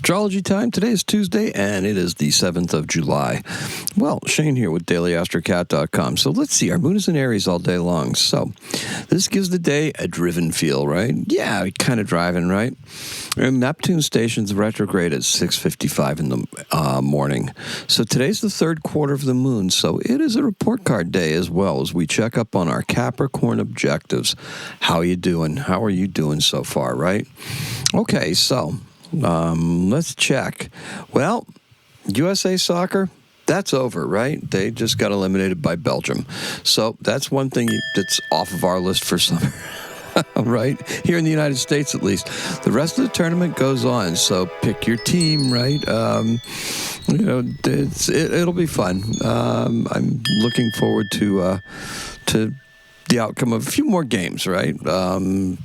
Astrology time. Today is Tuesday, and it is the 7th of July. Well, Shane here with DailyAstrocat.com. So let's see. Our moon is in Aries all day long. So this gives the day a driven feel, right? Yeah, kind of driving, right? And Neptune stations retrograde at 6:55 in the morning. So today's the third quarter of the moon. So it is a report card day as well as we check up on our Capricorn objectives. How you doing? How are you doing so far, right? Okay, so let's check. Well, USA Soccer, that's over, right? They just got eliminated by Belgium. So that's one thing that's off of our list for summer, right? Here in the United States, at least. The rest of the tournament goes on. So pick your team, right? It'll be fun. I'm looking forward to the outcome of a few more games, right? The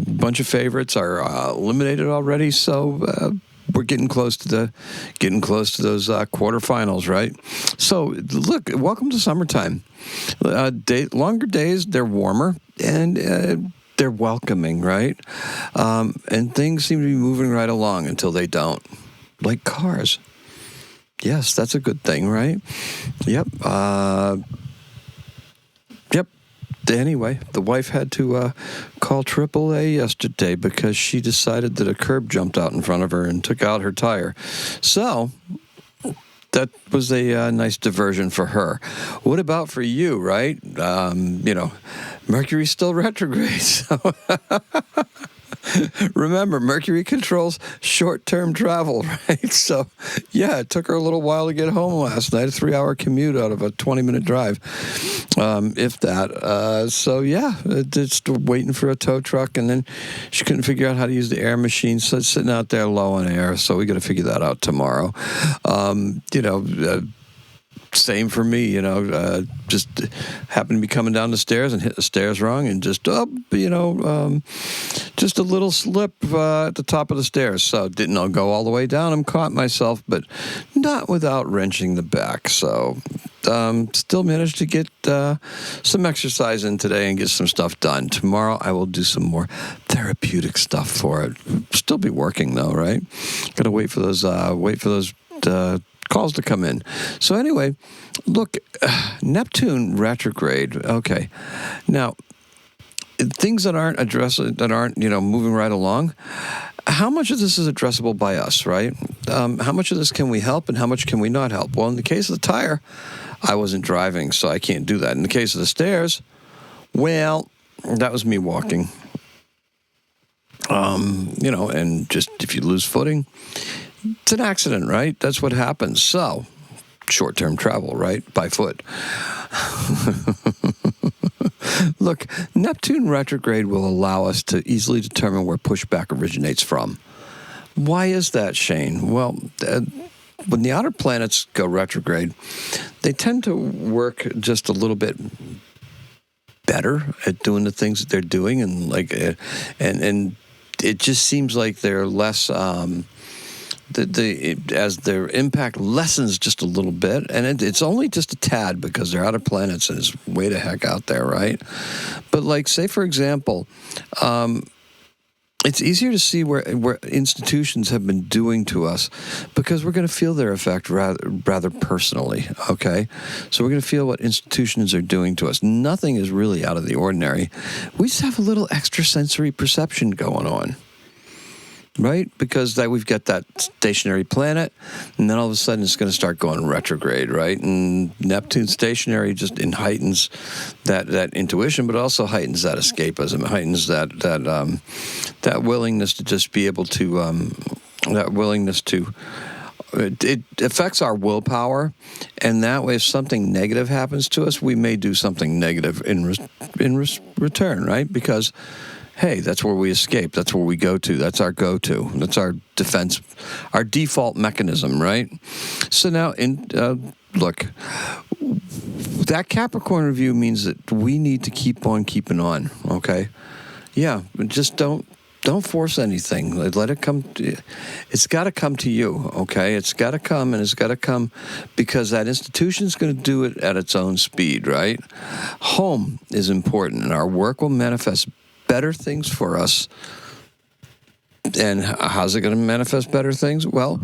bunch of favorites are eliminated already, so we're getting close to those quarterfinals, right? So look, welcome to summertime. Longer days, they're warmer and they're welcoming, right? And things seem to be moving right along until they don't, like cars. Yes, that's a good thing, right? Yep. Anyway, the wife had to call AAA yesterday because she decided that a curb jumped out in front of her and took out her tire. So that was a nice diversion for her. What about for you, right? Mercury's still retrograde, so remember, Mercury controls short-term travel, right? So, yeah, it took her a little while to get home last night, a 3-hour commute out of a 20-minute drive, if that. Just waiting for a tow truck, and then she couldn't figure out how to use the air machine, so it's sitting out there low on air, so we got to figure that out tomorrow. Same for me, just happened to be coming down the stairs and hit the stairs wrong and just a little slip at the top of the stairs. So didn't go all the way down. I'm caught myself, but not without wrenching the back. So still managed to get some exercise in today and get some stuff done. Tomorrow I will do some more therapeutic stuff for it. Still be working though, right? Got to wait for those calls to come in. So anyway, look, Neptune retrograde. Okay, now things that aren't moving right along. How much of this is addressable by us, right? How much of this can we help, and how much can we not help? Well, in the case of the tire, I wasn't driving, so I can't do that. In the case of the stairs, well, that was me walking. And just if you lose footing, it's an accident, right? That's what happens. So, short-term travel, right? By foot. Look, Neptune retrograde will allow us to easily determine where pushback originates from. Why is that, Shane? Well, when the outer planets go retrograde, they tend to work just a little bit better at doing the things that they're doing, and it just seems like they're less. As their impact lessens just a little bit, and it's only just a tad because they're outer planets and it's way the heck out there, right? But say for example, it's easier to see where institutions have been doing to us because we're going to feel their effect rather personally, okay? So we're going to feel what institutions are doing to us. Nothing is really out of the ordinary. We just have a little extrasensory perception going on. Right? Because we've got that stationary planet, and then all of a sudden it's going to start going retrograde, right? And Neptune stationary just heightens that intuition, but also heightens that escapism, heightens that willingness to just be able to, it affects our willpower, and that way if something negative happens to us, we may do something negative in return, right? Because hey, that's where we escape. That's where we go to. That's our go-to. That's our defense, our default mechanism, right? So now, look, that Capricorn review means that we need to keep on keeping on, okay? Yeah, just don't force anything. Let it come. It's got to come to you, okay? It's got to come, and it's got to come because that institution's going to do it at its own speed, right? Home is important, and our work will manifest better things for us And how's it going to manifest better things? Well,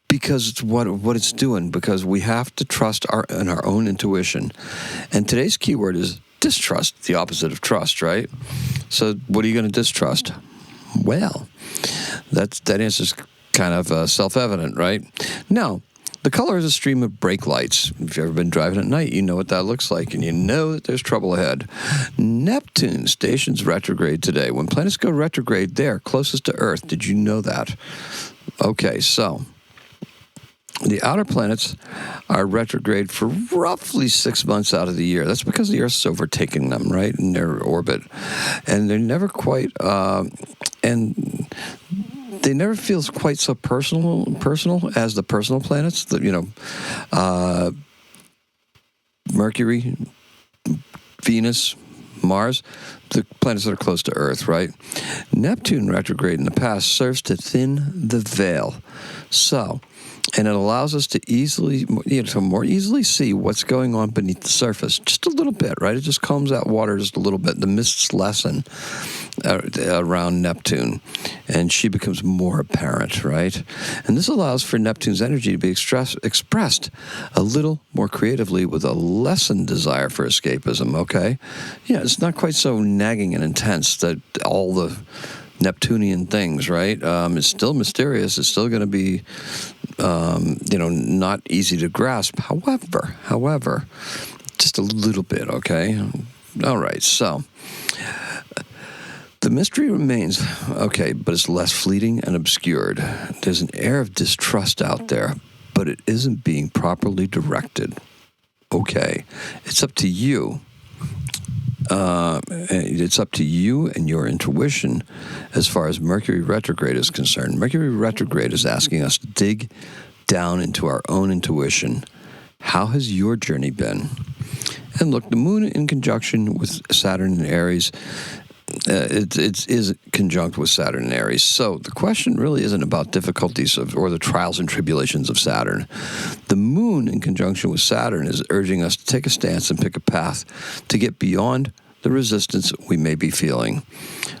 because it's what it's doing. Because we have to trust our own intuition. And today's keyword is distrust, the opposite of trust, right? So what are you going to distrust? Well, that answer's kind of self-evident, right? Now, the color is a stream of brake lights. If you've ever been driving at night, you know what that looks like, and you know that there's trouble ahead. Neptune stations retrograde today. When planets go retrograde, they're closest to Earth. Did you know that? Okay, so the outer planets are retrograde for roughly 6 months out of the year. That's because the Earth's overtaking them, right, in their orbit. And they're never quite, and they never feel quite so personal as the personal planets. Mercury, Venus, Mars, the planets that are close to Earth, right? Neptune retrograde in the past serves to thin the veil. So, and it allows us to more easily see what's going on beneath the surface, just a little bit, right? It just calms that water just a little bit. The mists lessen around Neptune, and she becomes more apparent, right? And this allows for Neptune's energy to be expressed a little more creatively with a lessened desire for escapism, okay? Yeah, it's not quite so nagging and intense that all the Neptunian things, right? It's still mysterious. It's still going to be, not easy to grasp. However, just a little bit, okay? All right, so the mystery remains, okay, but it's less fleeting and obscured. There's an air of distrust out there, but it isn't being properly directed. Okay, it's up to you. It's up to you and your intuition as far as Mercury retrograde is concerned. Mercury retrograde is asking us to dig down into our own intuition. How has your journey been? And look, the moon in conjunction with Saturn in Aries, it is conjunct with Saturn in Aries. So the question really isn't about difficulties or the trials and tribulations of Saturn. The moon in conjunction with Saturn is urging us to take a stance and pick a path to get beyond the resistance we may be feeling.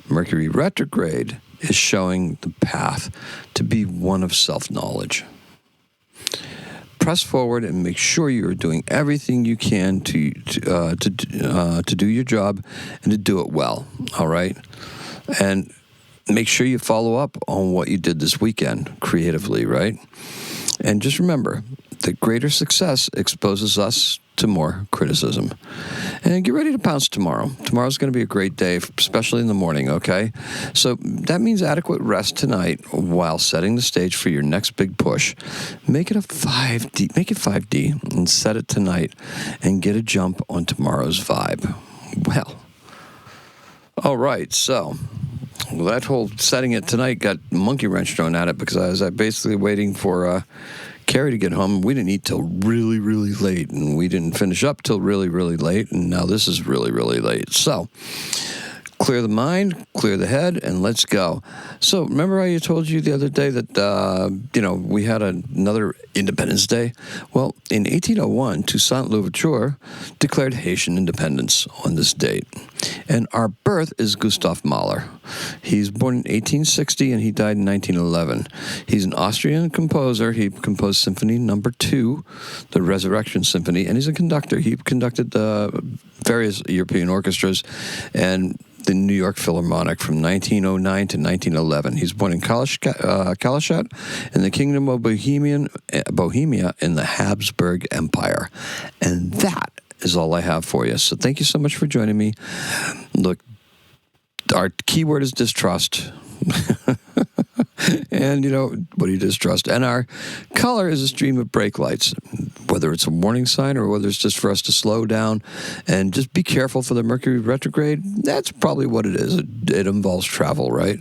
Mercury retrograde is showing the path to be one of self-knowledge. Press forward and make sure you're doing everything you can to do your job and to do it well, all right? And make sure you follow up on what you did this weekend creatively, right? And just remember that greater success exposes us to more criticism. And get ready to pounce tomorrow. Tomorrow's going to be a great day, especially in the morning, okay? So that means adequate rest tonight while setting the stage for your next big push. Make it 5D and set it tonight and get a jump on tomorrow's vibe. Well, all right, so that whole setting it tonight got monkey wrench thrown at it because I was basically waiting for Carrie to get home. We didn't eat till really, really late, and we didn't finish up till really, really late, and now this is really, really late. So clear the mind, clear the head, and let's go. So remember I told you the other day that, we had another Independence Day? Well, in 1801, Toussaint Louverture declared Haitian independence on this date. And our birth is Gustav Mahler. He's born in 1860 and he died in 1911. He's an Austrian composer. He composed Symphony No. 2, the Resurrection Symphony, and he's a conductor. He conducted various European orchestras and the New York Philharmonic from 1909 to 1911. He's born in Kalishat in the Kingdom of Bohemia in the Habsburg Empire. And that is all I have for you. So thank you so much for joining me. Look, our keyword is distrust. And, what do you distrust? And our color is a stream of brake lights, whether it's a warning sign or whether it's just for us to slow down and just be careful for the Mercury retrograde. That's probably what it is. It involves travel, right?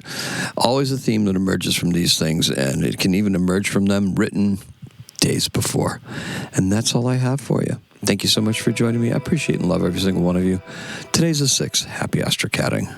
Always a theme that emerges from these things, and it can even emerge from them written days before. And that's all I have for you. Thank you so much for joining me. I appreciate and love every single one of you. Today's the 6th. Happy astrocatting.